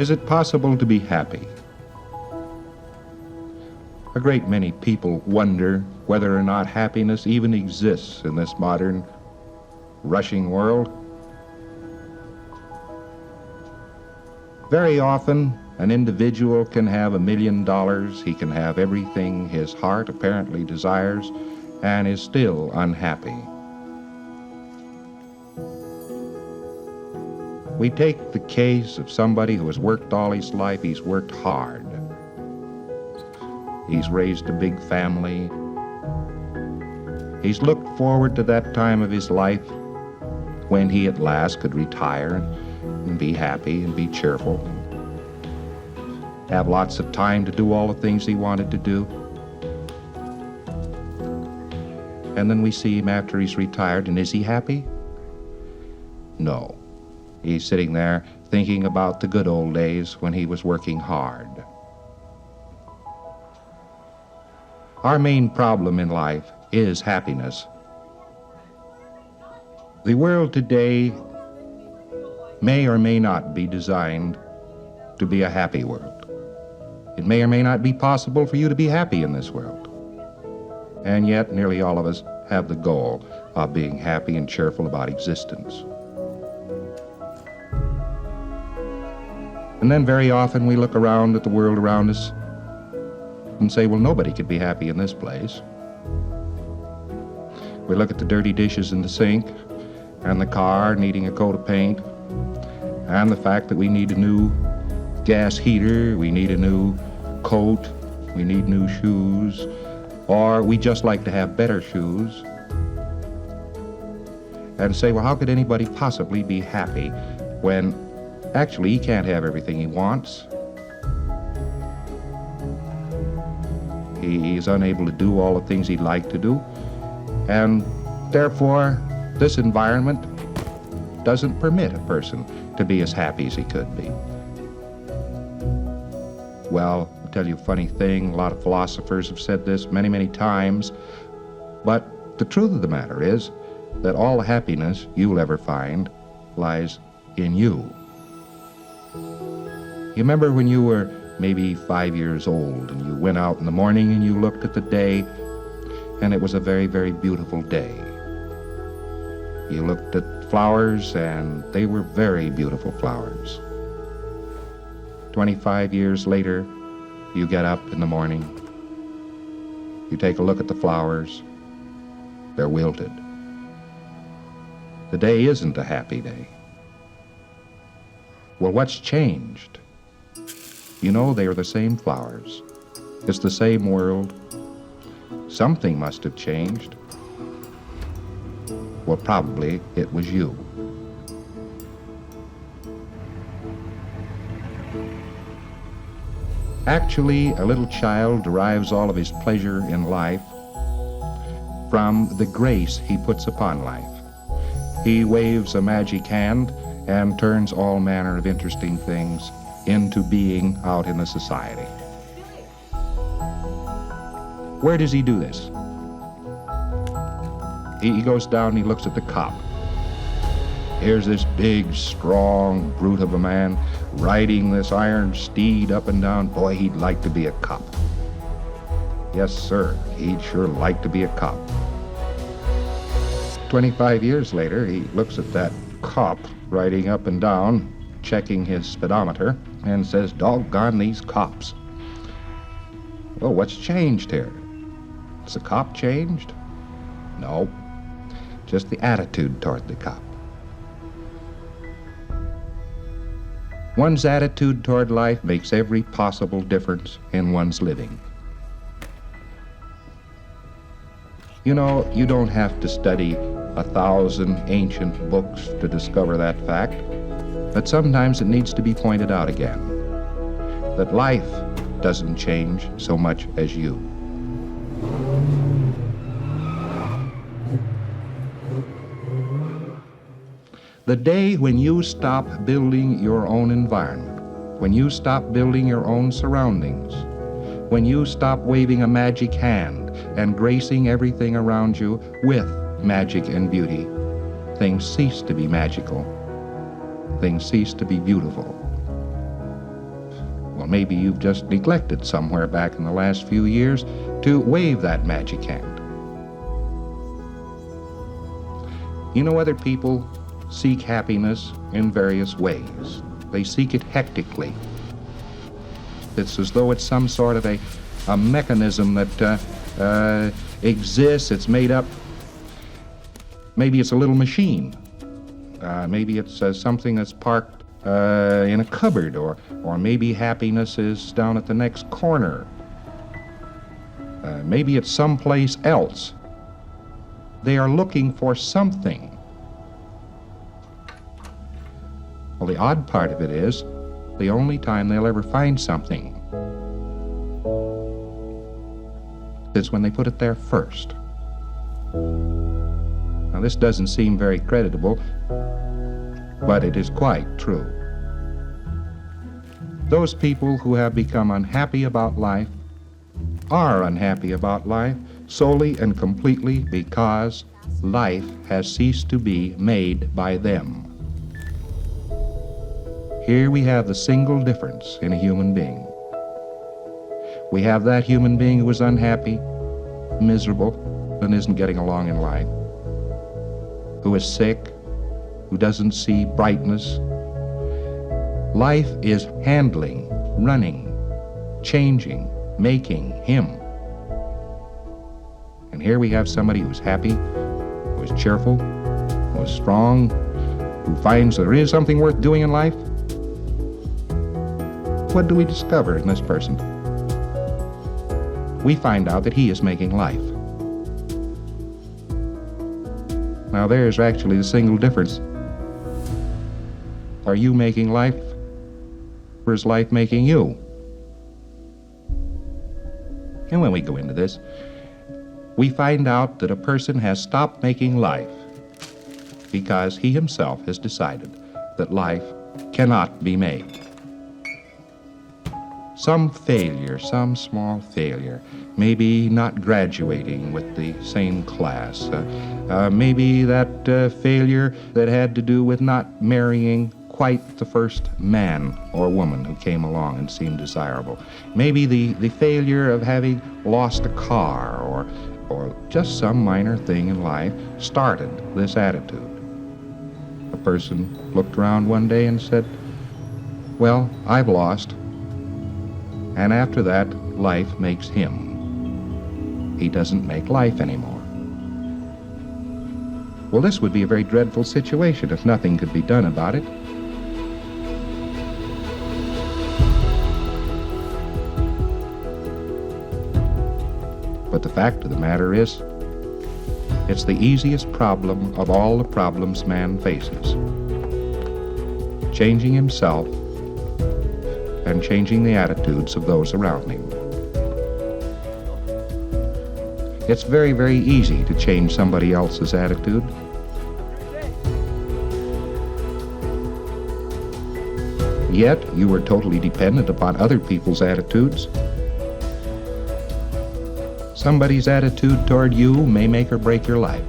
Is it possible to be happy? A great many people wonder whether or not happiness even exists in this modern, rushing world. Very often, an individual can have $1 million, he can have everything his heart apparently desires, and is still unhappy. We take the case of somebody who has worked all his life, he's worked hard. He's raised a big family. He's looked forward to that time of his life when he at last could retire and be happy and be cheerful. Have lots of time to do all the things he wanted to do. And then we see him after he's retired, and is he happy? No. He's sitting there thinking about the good old days when he was working hard. Our main problem in life is happiness. The world today may or may not be designed to be a happy world. It may or may not be possible for you to be happy in this world. And yet, nearly all of us have the goal of being happy and cheerful about existence. And then very often we look around at the world around us and say, well, nobody could be happy in this place. We look at the dirty dishes in the sink, and the car needing a coat of paint, and the fact that we need a new gas heater, we need a new coat, we need new shoes, or we just like to have better shoes, and say, well, how could anybody possibly be happy when actually he can't have everything he wants? He is unable to do all the things he'd like to do, and therefore this environment doesn't permit a person to be as happy as he could be. Well, I'll tell you a funny thing, a lot of philosophers have said this many, many times, but the truth of the matter is that all the happiness you'll ever find lies in you. You remember when you were maybe 5 years old and you went out in the morning and you looked at the day and it was a very, very beautiful day. You looked at flowers and they were very beautiful flowers. 25 years later, you get up in the morning, you take a look at the flowers, they're wilted. The day isn't a happy day. Well, what's changed? You know, they are the same flowers. It's the same world. Something must have changed. Well, probably it was you. Actually, a little child derives all of his pleasure in life from the grace he puts upon life. He waves a magic hand and turns all manner of interesting things into being out in the society. Where does he do this? He goes down and he looks at the cop. Here's this big, strong brute of a man riding this iron steed up and down. Boy, he'd like to be a cop. Yes, sir, he'd sure like to be a cop. 25 years later, he looks at that cop riding up and down, checking his speedometer, and says, doggone these cops. Well, what's changed here? Has the cop changed? No, just the attitude toward the cop. One's attitude toward life makes every possible difference in one's living. You know, you don't have to study 1,000 ancient books to discover that fact, but sometimes it needs to be pointed out again, that life doesn't change so much as you. The day when you stop building your own environment, when you stop building your own surroundings, when you stop waving a magic hand and gracing everything around you with magic and beauty, things cease to be magical, things cease to be beautiful. Well, maybe you've just neglected somewhere back in the last few years to wave that magic hand. You know, other people seek happiness in various ways. They seek it hectically. It's as though it's some sort of a mechanism that exists. It's made up. Maybe it's a little machine. Maybe it's something that's parked in a cupboard, or maybe happiness is down at the next corner. Maybe it's someplace else. They are looking for something. Well, the odd part of it is, the only time they'll ever find something is when they put it there first. Now, this doesn't seem very creditable, but it is quite true. Those people who have become unhappy about life are unhappy about life solely and completely because life has ceased to be made by them. Here we have the single difference in a human being. We have that human being who is unhappy, miserable, and isn't getting along in life, who is sick, who doesn't see brightness. Life is handling, running, changing, making him. And here we have somebody who's happy, who is cheerful, who is strong, who finds there is something worth doing in life. What do we discover in this person? We find out that he is making life. Now there's actually the single difference. Are you making life, or is life making you? And when we go into this, we find out that a person has stopped making life because he himself has decided that life cannot be made. Some failure, some small failure, maybe not graduating with the same class, maybe that failure that had to do with not marrying quite the first man or woman who came along and seemed desirable. Maybe the failure of having lost a car, or just some minor thing in life started this attitude. A person looked around one day and said, well, I've lost. And after that, life makes him. He doesn't make life anymore. Well, this would be a very dreadful situation if nothing could be done about it. But the fact of the matter is, it's the easiest problem of all the problems man faces. Changing himself and changing the attitudes of those around him. It's very, very easy to change somebody else's attitude. Yet you are totally dependent upon other people's attitudes. Somebody's attitude toward you may make or break your life.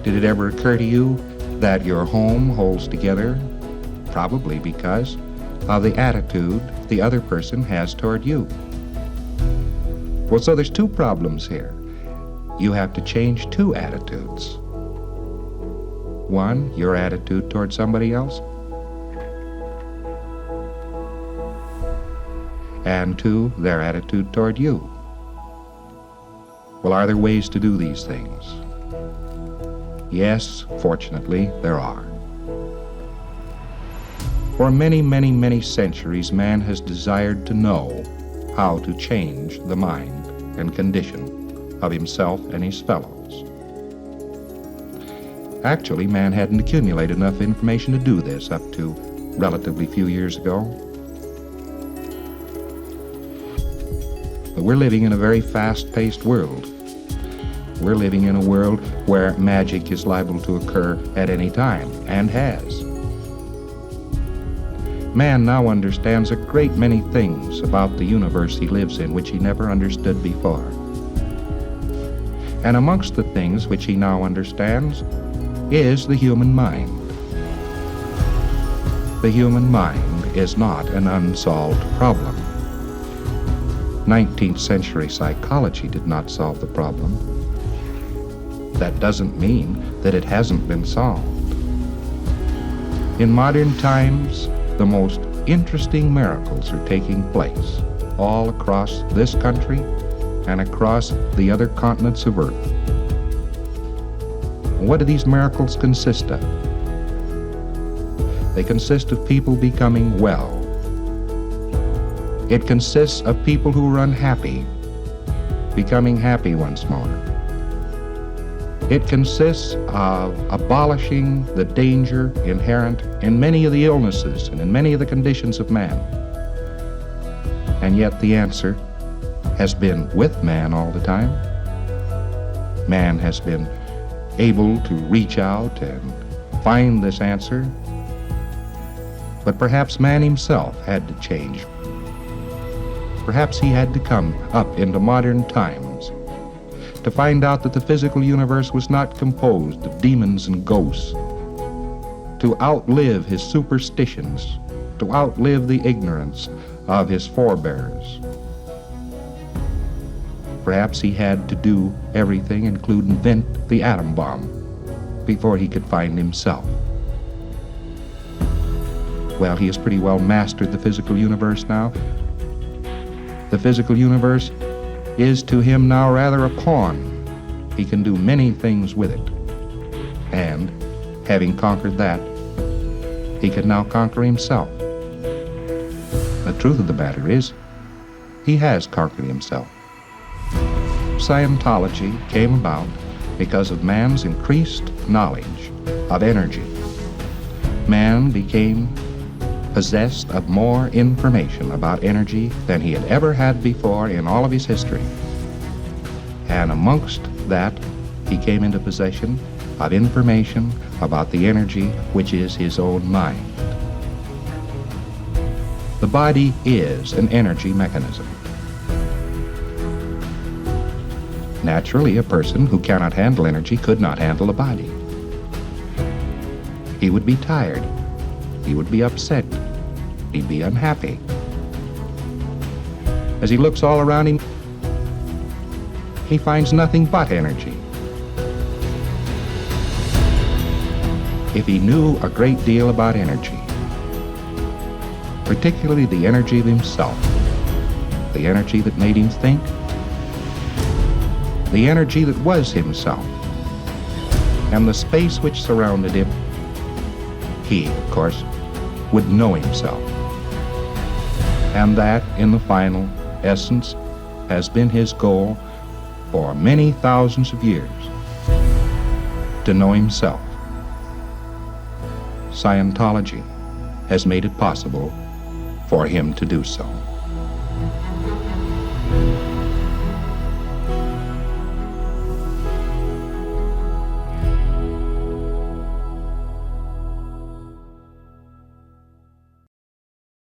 Did it ever occur to you that your home holds together? Probably because of the attitude the other person has toward you. Well, so there's two problems here. You have to change two attitudes. One, your attitude toward somebody else. And two, their attitude toward you. Well, are there ways to do these things? Yes, fortunately, there are. For many, many, many centuries, man has desired to know how to change the mind and condition of himself and his fellows. Actually, man hadn't accumulated enough information to do this up to relatively few years ago. But we're living in a very fast-paced world. We're living in a world where magic is liable to occur at any time, and has. Man now understands a great many things about the universe he lives in which he never understood before. And amongst the things which he now understands is the human mind. The human mind is not an unsolved problem. 19th century psychology did not solve the problem. That doesn't mean that it hasn't been solved. In modern times, the most interesting miracles are taking place all across this country and across the other continents of Earth. What do these miracles consist of? They consist of people becoming well. It consists of people who are unhappy becoming happy once more. It consists of abolishing the danger inherent in many of the illnesses and in many of the conditions of man. And yet the answer has been with man all the time. Man has been able to reach out and find this answer. But perhaps man himself had to change. Perhaps he had to come up into modern times to find out that the physical universe was not composed of demons and ghosts, to outlive his superstitions, to outlive the ignorance of his forebears. Perhaps he had to do everything, including invent the atom bomb, before he could find himself. Well, he has pretty well mastered the physical universe now. The physical universe is to him now rather a pawn. He can do many things with it. And, having conquered that, he can now conquer himself. The truth of the matter is, he has conquered himself. Scientology came about because of man's increased knowledge of energy. Man became possessed of more information about energy than he had ever had before in all of his history. And amongst that, he came into possession of information about the energy which is his own mind. The body is an energy mechanism. Naturally, a person who cannot handle energy could not handle a body. He would be tired. He would be upset. He'd be unhappy. As he looks all around him, he finds nothing but energy. If he knew a great deal about energy, particularly the energy of himself, the energy that made him think, the energy that was himself, and the space which surrounded him, he, of course, would know himself. And that, in the final essence, has been his goal for many thousands of years, to know himself. Scientology has made it possible for him to do so.